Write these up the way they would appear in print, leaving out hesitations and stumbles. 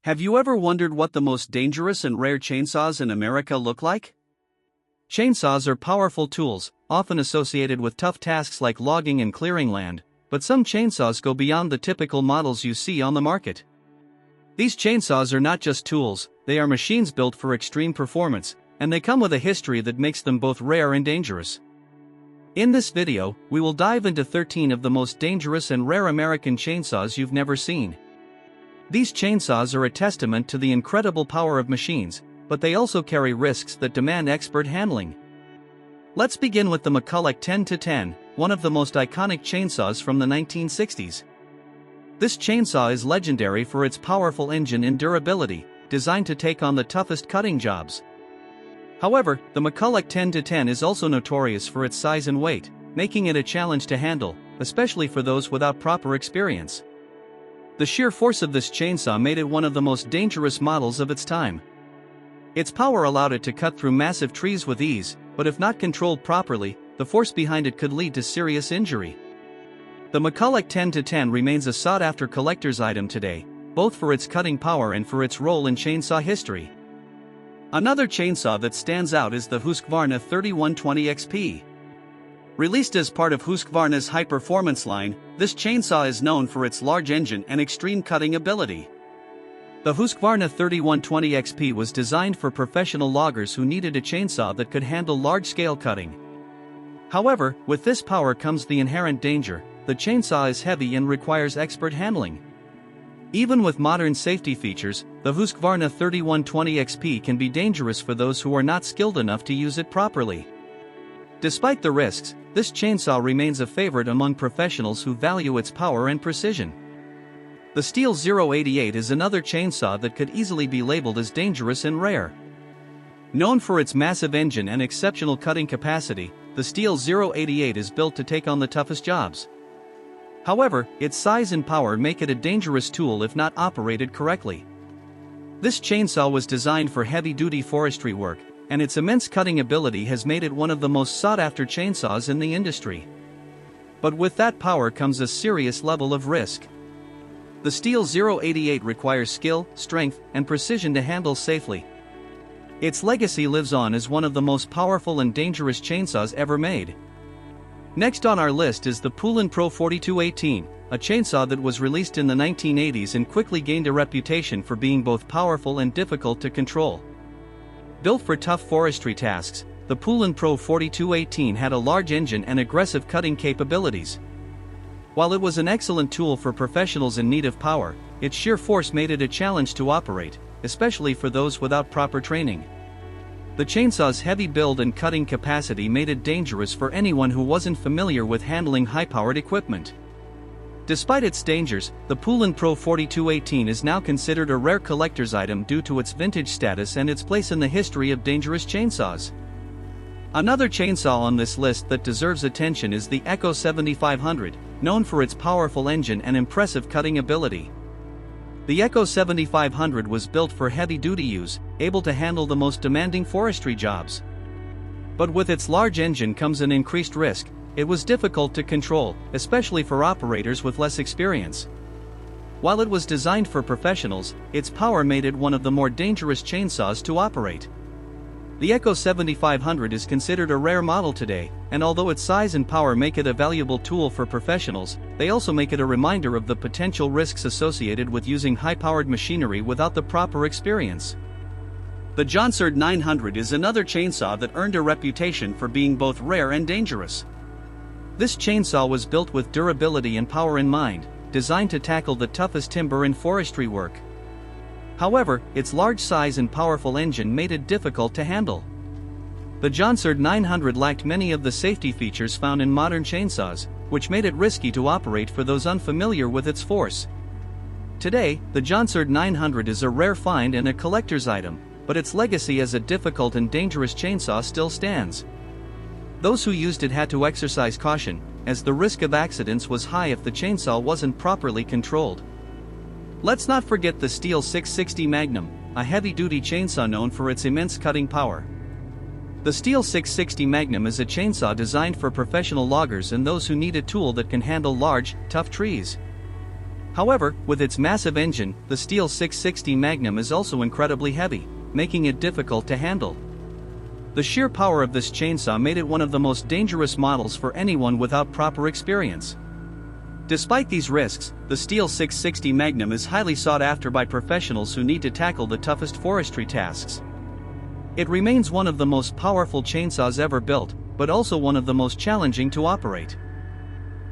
Have you ever wondered what the most dangerous and rare chainsaws in America look like? Chainsaws are powerful tools, often associated with tough tasks like logging and clearing land, but some chainsaws go beyond the typical models you see on the market. These chainsaws are not just tools, they are machines built for extreme performance, and they come with a history that makes them both rare and dangerous. In this video, we will dive into 13 of the most dangerous and rare American chainsaws you've never seen. These chainsaws are a testament to the incredible power of machines, but they also carry risks that demand expert handling. Let's begin with the McCulloch 10-10, one of the most iconic chainsaws from the 1960s. This chainsaw is legendary for its powerful engine and durability, designed to take on the toughest cutting jobs. However, the McCulloch 10-10 is also notorious for its size and weight, making it a challenge to handle, especially for those without proper experience. The sheer force of this chainsaw made it one of the most dangerous models of its time. Its power allowed it to cut through massive trees with ease, but if not controlled properly, the force behind it could lead to serious injury. The McCulloch 10-10 remains a sought-after collector's item today, both for its cutting power and for its role in chainsaw history. Another chainsaw that stands out is the Husqvarna 3120 XP. Released as part of Husqvarna's high-performance line, this chainsaw is known for its large engine and extreme cutting ability. The Husqvarna 3120 XP was designed for professional loggers who needed a chainsaw that could handle large-scale cutting. However, with this power comes the inherent danger: the chainsaw is heavy and requires expert handling. Even with modern safety features, the Husqvarna 3120 XP can be dangerous for those who are not skilled enough to use it properly. Despite the risks, this chainsaw remains a favorite among professionals who value its power and precision. The Stihl 088 is another chainsaw that could easily be labeled as dangerous and rare. Known for its massive engine and exceptional cutting capacity, the Stihl 088 is built to take on the toughest jobs. However, its size and power make it a dangerous tool if not operated correctly. This chainsaw was designed for heavy-duty forestry work, and its immense cutting ability has made it one of the most sought-after chainsaws in the industry. But with that power comes a serious level of risk. The Stihl 088 requires skill, strength, and precision to handle safely. Its legacy lives on as one of the most powerful and dangerous chainsaws ever made. Next on our list is the Poulan Pro 4218, a chainsaw that was released in the 1980s and quickly gained a reputation for being both powerful and difficult to control. Built for tough forestry tasks, the Poulan Pro 4218 had a large engine and aggressive cutting capabilities. While it was an excellent tool for professionals in need of power, its sheer force made it a challenge to operate, especially for those without proper training. The chainsaw's heavy build and cutting capacity made it dangerous for anyone who wasn't familiar with handling high-powered equipment. Despite its dangers, the Poulan Pro 4218 is now considered a rare collector's item due to its vintage status and its place in the history of dangerous chainsaws. Another chainsaw on this list that deserves attention is the Echo 7500, known for its powerful engine and impressive cutting ability. The Echo 7500 was built for heavy-duty use, able to handle the most demanding forestry jobs. But with its large engine comes an increased risk. It was difficult to control, especially for operators with less experience. While it was designed for professionals, its power made it one of the more dangerous chainsaws to operate. The Echo 7500 is considered a rare model today, and although its size and power make it a valuable tool for professionals, they also make it a reminder of the potential risks associated with using high-powered machinery without the proper experience. The Johnsard 900 is another chainsaw that earned a reputation for being both rare and dangerous. This chainsaw was built with durability and power in mind, designed to tackle the toughest timber and forestry work. However, its large size and powerful engine made it difficult to handle. The Johnsard 900 lacked many of the safety features found in modern chainsaws, which made it risky to operate for those unfamiliar with its force. Today, the Johnsard 900 is a rare find and a collector's item, but its legacy as a difficult and dangerous chainsaw still stands. Those who used it had to exercise caution, as the risk of accidents was high if the chainsaw wasn't properly controlled. Let's not forget the Stihl 660 Magnum, a heavy-duty chainsaw known for its immense cutting power. The Stihl 660 Magnum is a chainsaw designed for professional loggers and those who need a tool that can handle large, tough trees. However, with its massive engine, the Stihl 660 Magnum is also incredibly heavy, making it difficult to handle. The sheer power of this chainsaw made it one of the most dangerous models for anyone without proper experience. Despite these risks, the Stihl 660 Magnum is highly sought after by professionals who need to tackle the toughest forestry tasks. It remains one of the most powerful chainsaws ever built, but also one of the most challenging to operate.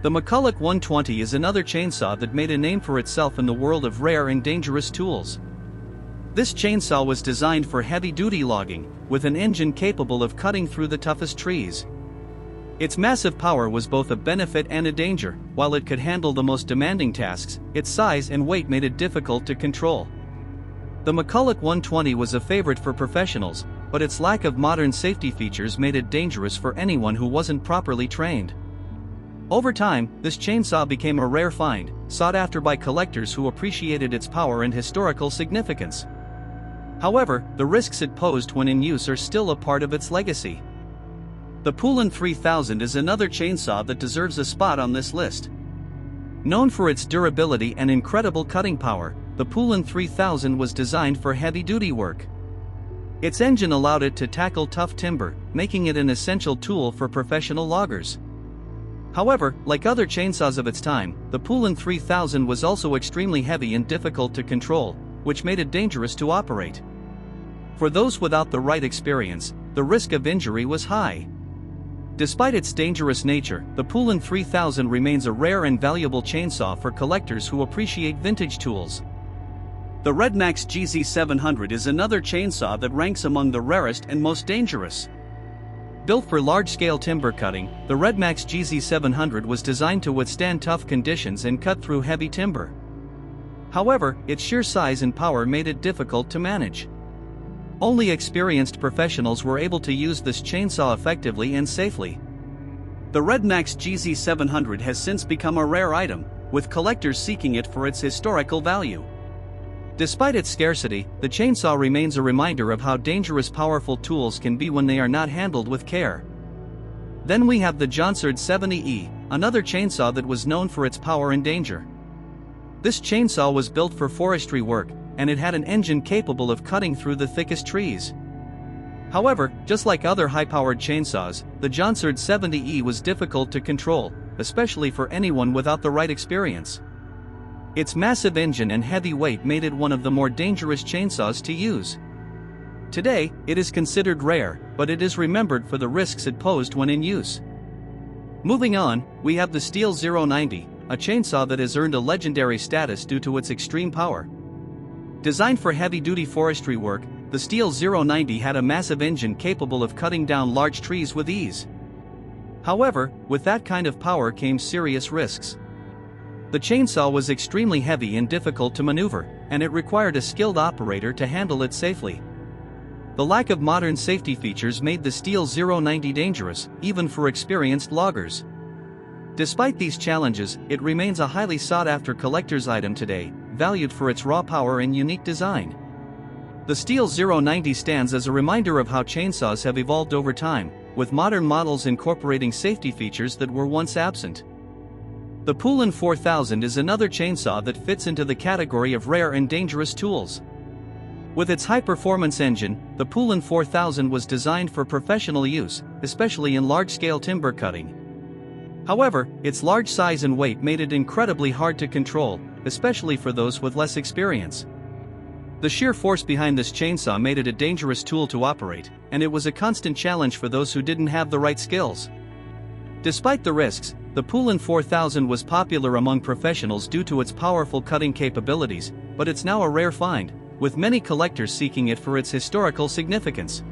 The McCulloch 120 is another chainsaw that made a name for itself in the world of rare and dangerous tools. This chainsaw was designed for heavy-duty logging, with an engine capable of cutting through the toughest trees. Its massive power was both a benefit and a danger. While it could handle the most demanding tasks, its size and weight made it difficult to control. The McCulloch 120 was a favorite for professionals, but its lack of modern safety features made it dangerous for anyone who wasn't properly trained. Over time, this chainsaw became a rare find, sought after by collectors who appreciated its power and historical significance. However, the risks it posed when in use are still a part of its legacy. The Poulan 3000 is another chainsaw that deserves a spot on this list. Known for its durability and incredible cutting power, the Poulan 3000 was designed for heavy-duty work. Its engine allowed it to tackle tough timber, making it an essential tool for professional loggers. However, like other chainsaws of its time, the Poulan 3000 was also extremely heavy and difficult to control, which made it dangerous to operate. For those without the right experience, the risk of injury was high. Despite its dangerous nature, the Poulan 3000 remains a rare and valuable chainsaw for collectors who appreciate vintage tools. The Redmax GZ700 is another chainsaw that ranks among the rarest and most dangerous. Built for large-scale timber cutting, the Redmax GZ700 was designed to withstand tough conditions and cut through heavy timber. However, its sheer size and power made it difficult to manage. Only experienced professionals were able to use this chainsaw effectively and safely. The Redmax GZ700 has since become a rare item, with collectors seeking it for its historical value. Despite its scarcity, the chainsaw remains a reminder of how dangerous powerful tools can be when they are not handled with care. Then we have the Jonsard 70E, another chainsaw that was known for its power and danger. This chainsaw was built for forestry work, and it had an engine capable of cutting through the thickest trees. However, just like other high-powered chainsaws, the Jonsard 70E was difficult to control, especially for anyone without the right experience. Its massive engine and heavy weight made it one of the more dangerous chainsaws to use. Today, it is considered rare, but it is remembered for the risks it posed when in use. Moving on, we have the Stihl 090, a chainsaw that has earned a legendary status due to its extreme power. Designed for heavy-duty forestry work, the Stihl 090 had a massive engine capable of cutting down large trees with ease. However, with that kind of power came serious risks. The chainsaw was extremely heavy and difficult to maneuver, and it required a skilled operator to handle it safely. The lack of modern safety features made the Stihl 090 dangerous, even for experienced loggers. Despite these challenges, it remains a highly sought-after collector's item today, valued for its raw power and unique design. The Stihl 090 stands as a reminder of how chainsaws have evolved over time, with modern models incorporating safety features that were once absent. The Poulan 4000 is another chainsaw that fits into the category of rare and dangerous tools. With its high-performance engine, the Poulan 4000 was designed for professional use, especially in large-scale timber cutting. However, its large size and weight made it incredibly hard to control, especially for those with less experience. The sheer force behind this chainsaw made it a dangerous tool to operate, and it was a constant challenge for those who didn't have the right skills. Despite the risks, the Poulan 4000 was popular among professionals due to its powerful cutting capabilities, but it's now a rare find, with many collectors seeking it for its historical significance.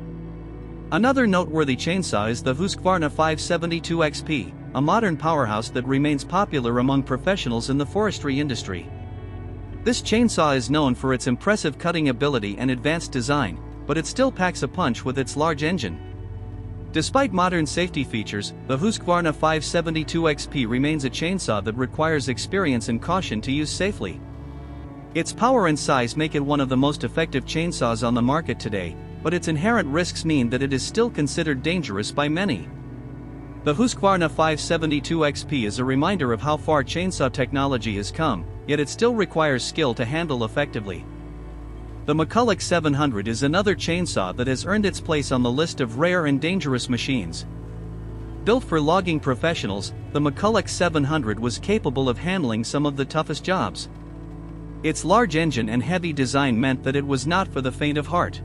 Another noteworthy chainsaw is the Husqvarna 572 XP, a modern powerhouse that remains popular among professionals in the forestry industry. This chainsaw is known for its impressive cutting ability and advanced design, but it still packs a punch with its large engine. Despite modern safety features, the Husqvarna 572 XP remains a chainsaw that requires experience and caution to use safely. Its power and size make it one of the most effective chainsaws on the market today, but its inherent risks mean that it is still considered dangerous by many. The Husqvarna 572 XP is a reminder of how far chainsaw technology has come, yet it still requires skill to handle effectively. The McCulloch 700 is another chainsaw that has earned its place on the list of rare and dangerous machines. Built for logging professionals, the McCulloch 700 was capable of handling some of the toughest jobs. Its large engine and heavy design meant that it was not for the faint of heart.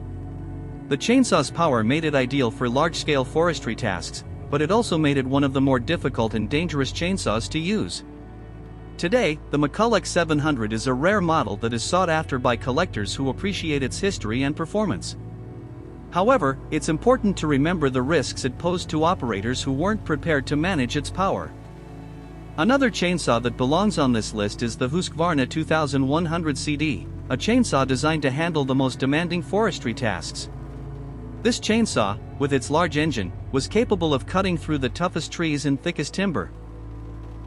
The chainsaw's power made it ideal for large-scale forestry tasks, but it also made it one of the more difficult and dangerous chainsaws to use. Today, the McCulloch 700 is a rare model that is sought after by collectors who appreciate its history and performance. However, it's important to remember the risks it posed to operators who weren't prepared to manage its power. Another chainsaw that belongs on this list is the Husqvarna 2100 CD, a chainsaw designed to handle the most demanding forestry tasks. This chainsaw, with its large engine, was capable of cutting through the toughest trees and thickest timber.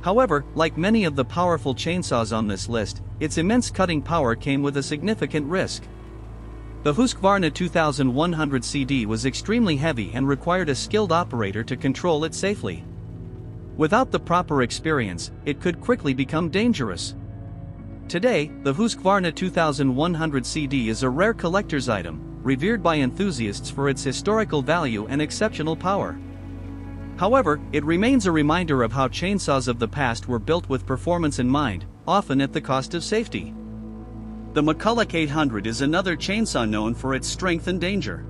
However, like many of the powerful chainsaws on this list, its immense cutting power came with a significant risk. The Husqvarna 2100 CD was extremely heavy and required a skilled operator to control it safely. Without the proper experience, it could quickly become dangerous. Today, the Husqvarna 2100 CD is a rare collector's item, revered by enthusiasts for its historical value and exceptional power. However, it remains a reminder of how chainsaws of the past were built with performance in mind, often at the cost of safety. The McCulloch 800 is another chainsaw known for its strength and danger.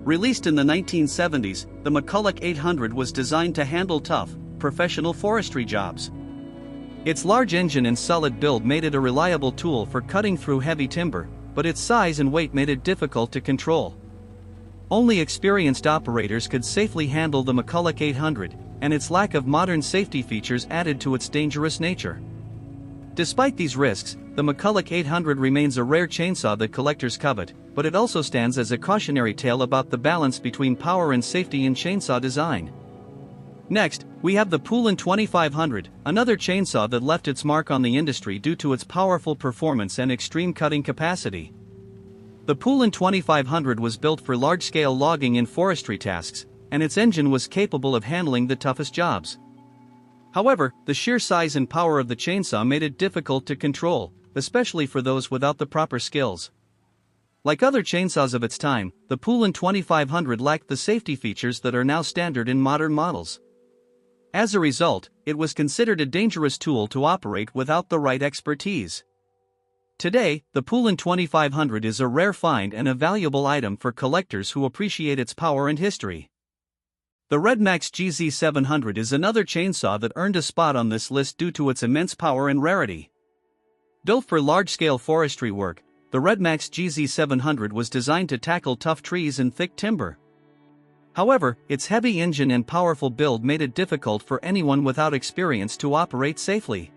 Released in the 1970s, the McCulloch 800 was designed to handle tough, professional forestry jobs. Its large engine and solid build made it a reliable tool for cutting through heavy timber, but its size and weight made it difficult to control. Only experienced operators could safely handle the McCulloch 800, and its lack of modern safety features added to its dangerous nature. Despite these risks, the McCulloch 800 remains a rare chainsaw that collectors covet, but it also stands as a cautionary tale about the balance between power and safety in chainsaw design. Next, we have the Poulan 2500, another chainsaw that left its mark on the industry due to its powerful performance and extreme cutting capacity. The Poulan 2500 was built for large-scale logging and forestry tasks, and its engine was capable of handling the toughest jobs. However, the sheer size and power of the chainsaw made it difficult to control, especially for those without the proper skills. Like other chainsaws of its time, the Poulan 2500 lacked the safety features that are now standard in modern models. As a result, it was considered a dangerous tool to operate without the right expertise. Today, the Poulan 2500 is a rare find and a valuable item for collectors who appreciate its power and history. The Redmax GZ700 is another chainsaw that earned a spot on this list due to its immense power and rarity. Built for large-scale forestry work, the Redmax GZ700 was designed to tackle tough trees and thick timber. However, its heavy engine and powerful build made it difficult for anyone without experience to operate safely.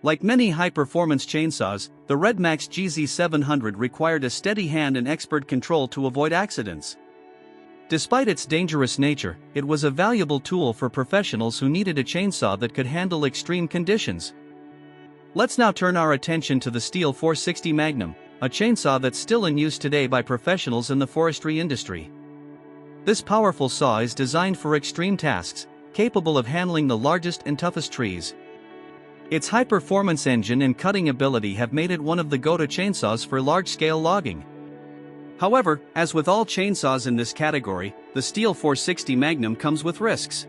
Like many high-performance chainsaws, the Redmax GZ700 required a steady hand and expert control to avoid accidents. Despite its dangerous nature, it was a valuable tool for professionals who needed a chainsaw that could handle extreme conditions. Let's now turn our attention to the Stihl 460 Magnum, a chainsaw that's still in use today by professionals in the forestry industry. This powerful saw is designed for extreme tasks, capable of handling the largest and toughest trees. Its high-performance engine and cutting ability have made it one of the go-to chainsaws for large-scale logging. However, as with all chainsaws in this category, the Stihl 460 Magnum comes with risks.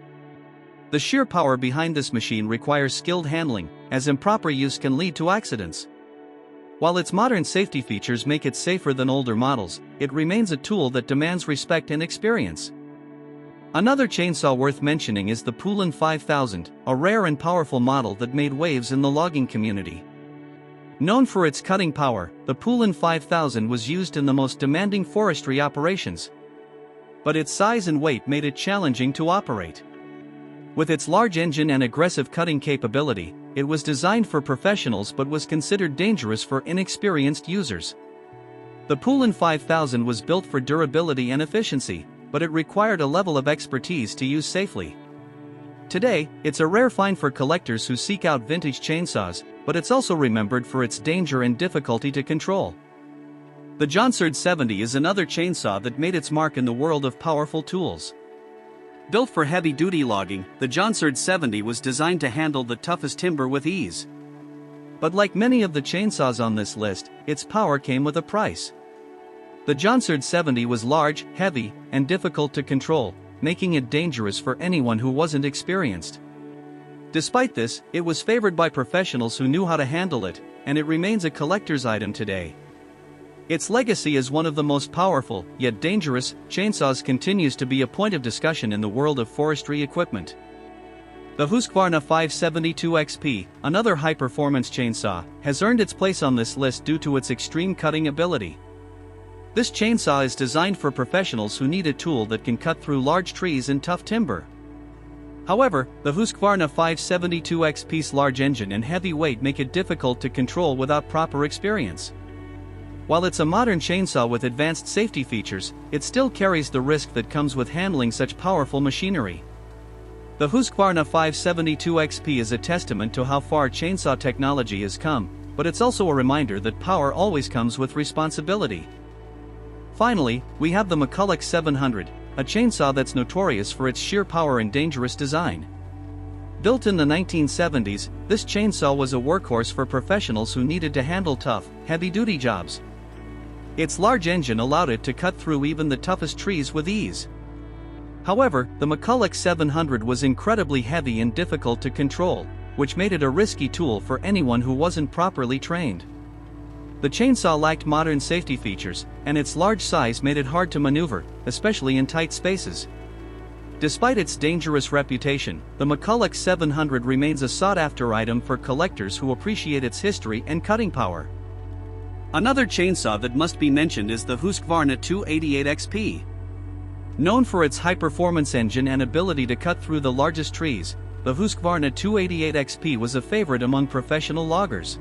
The sheer power behind this machine requires skilled handling, as improper use can lead to accidents. While its modern safety features make it safer than older models, it remains a tool that demands respect and experience. Another chainsaw worth mentioning is the Poulan 5000, a rare and powerful model that made waves in the logging community. Known for its cutting power, the Poulan 5000 was used in the most demanding forestry operations. But its size and weight made it challenging to operate. With its large engine and aggressive cutting capability, it was designed for professionals but was considered dangerous for inexperienced users. The Poulan 5000 was built for durability and efficiency, but it required a level of expertise to use safely. Today, it's a rare find for collectors who seek out vintage chainsaws, but it's also remembered for its danger and difficulty to control. The Johnsard 70 is another chainsaw that made its mark in the world of powerful tools. Built for heavy-duty logging, the Jonsard 70 was designed to handle the toughest timber with ease. But like many of the chainsaws on this list, its power came with a price. The Jonsard 70 was large, heavy, and difficult to control, making it dangerous for anyone who wasn't experienced. Despite this, it was favored by professionals who knew how to handle it, and it remains a collector's item today. Its legacy as one of the most powerful, yet dangerous, chainsaws continues to be a point of discussion in the world of forestry equipment. The Husqvarna 572 XP, another high-performance chainsaw, has earned its place on this list due to its extreme cutting ability. This chainsaw is designed for professionals who need a tool that can cut through large trees and tough timber. However, the Husqvarna 572 XP's large engine and heavy weight make it difficult to control without proper experience. While it's a modern chainsaw with advanced safety features, it still carries the risk that comes with handling such powerful machinery. The Husqvarna 572 XP is a testament to how far chainsaw technology has come, but it's also a reminder that power always comes with responsibility. Finally, we have the McCulloch 700, a chainsaw that's notorious for its sheer power and dangerous design. Built in the 1970s, this chainsaw was a workhorse for professionals who needed to handle tough, heavy-duty jobs. Its large engine allowed it to cut through even the toughest trees with ease. However, the McCulloch 700 was incredibly heavy and difficult to control, which made it a risky tool for anyone who wasn't properly trained. The chainsaw lacked modern safety features, and its large size made it hard to maneuver, especially in tight spaces. Despite its dangerous reputation, the McCulloch 700 remains a sought-after item for collectors who appreciate its history and cutting power. Another chainsaw that must be mentioned is the Husqvarna 288 XP. Known for its high-performance engine and ability to cut through the largest trees, the Husqvarna 288 XP was a favorite among professional loggers.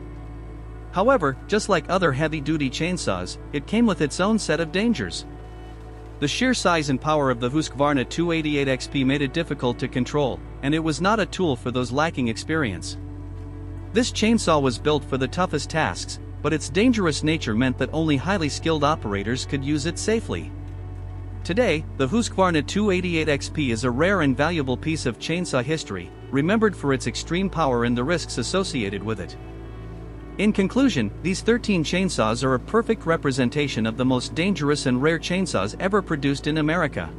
However, just like other heavy-duty chainsaws, it came with its own set of dangers. The sheer size and power of the Husqvarna 288 XP made it difficult to control, and it was not a tool for those lacking experience. This chainsaw was built for the toughest tasks, but its dangerous nature meant that only highly skilled operators could use it safely. Today, the Husqvarna 288 XP is a rare and valuable piece of chainsaw history, remembered for its extreme power and the risks associated with it. In conclusion, these 13 chainsaws are a perfect representation of the most dangerous and rare chainsaws ever produced in America.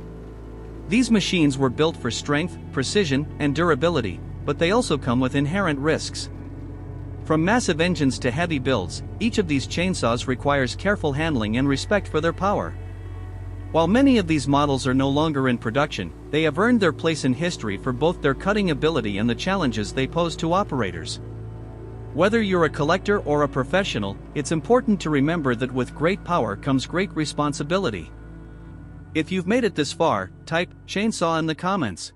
These machines were built for strength, precision, and durability, but they also come with inherent risks. From massive engines to heavy builds, each of these chainsaws requires careful handling and respect for their power. While many of these models are no longer in production, they have earned their place in history for both their cutting ability and the challenges they pose to operators. Whether you're a collector or a professional, it's important to remember that with great power comes great responsibility. If you've made it this far, type chainsaw in the comments.